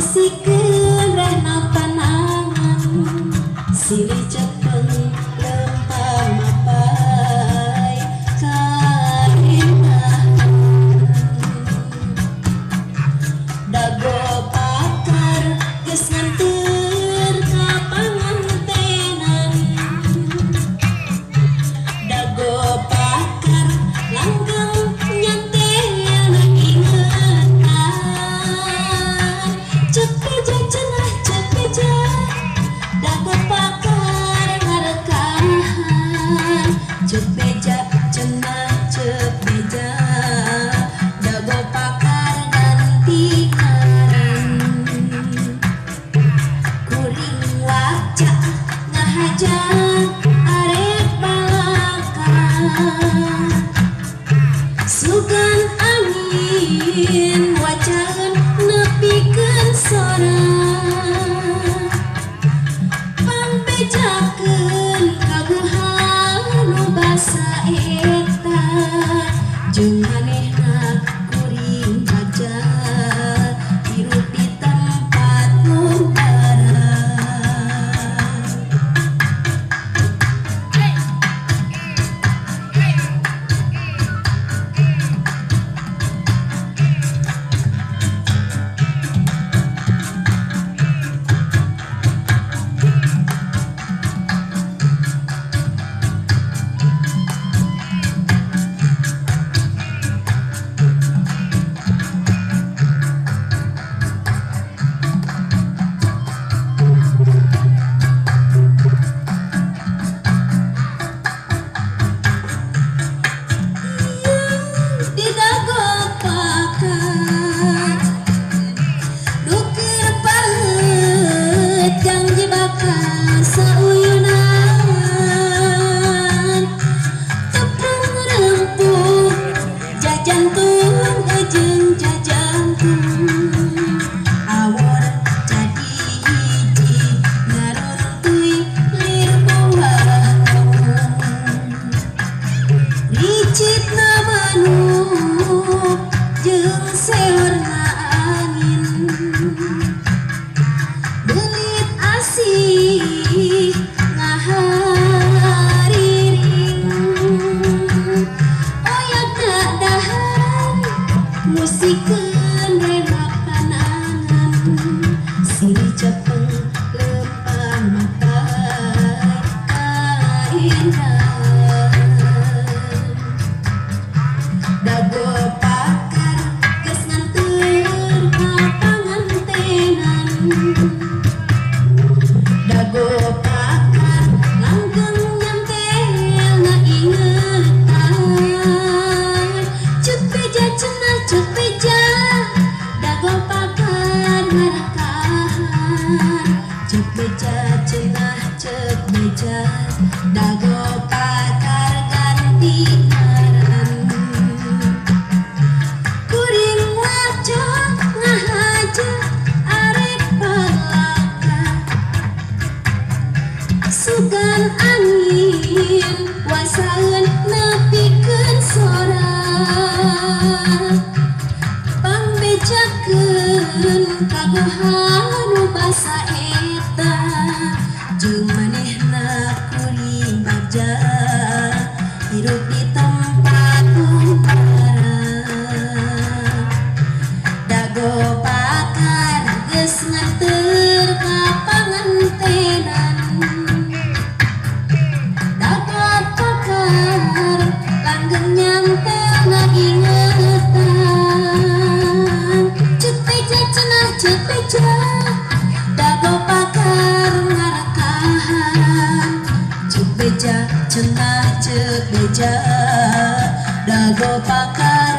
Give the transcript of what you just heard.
Musikeun rehna panangan silih cepeng lempang mapai kaenahan dago pakar geus nganteur ka pangantenan dago pakar langgeng nyantel ingetan cek beja cenah cek beja dago pakar ngarekahan cek beja cenah cek beja dago pakar ganti ngaran kuring wajah ngahaja arek balaka sugan angin wacan nepikeun sora pangbejakeun kaguhan nu basa eta jeung manehna kuring baja hirup di tempat mubara. Di dago pakar dukir paheut janji bakal sauyunan tepung rempuk jajantung jeung jajantung awor jadi hiji ngaruntuy lir buah daun licitna manuk jeung seorna angin belit asih ngahariring oyakna daharan musikeun rena panangan silih cepeng lempang mapai kaenahan dago pakar geus nganteur ka pangantenan dago pakar langgeng nyantel ngaingetan cek beja cenah cek beja dago pakar ngarekahan cek beja cenah cek beja dago pakar ganti ngaran kuring wajah ngahaja arek balaka sugan angin wasaeun nepikeun sora pangbejakeun kaguhan nu basa eta jeung manehna kuring baja hirup di tempat mubara. Dago pakar geus nganteur ka pangantenan dago pakar langgeng nyantel ngaingetan cek beja cenah cek beja dago pakar ngarekahan cek beja cenah cek beja dago pakar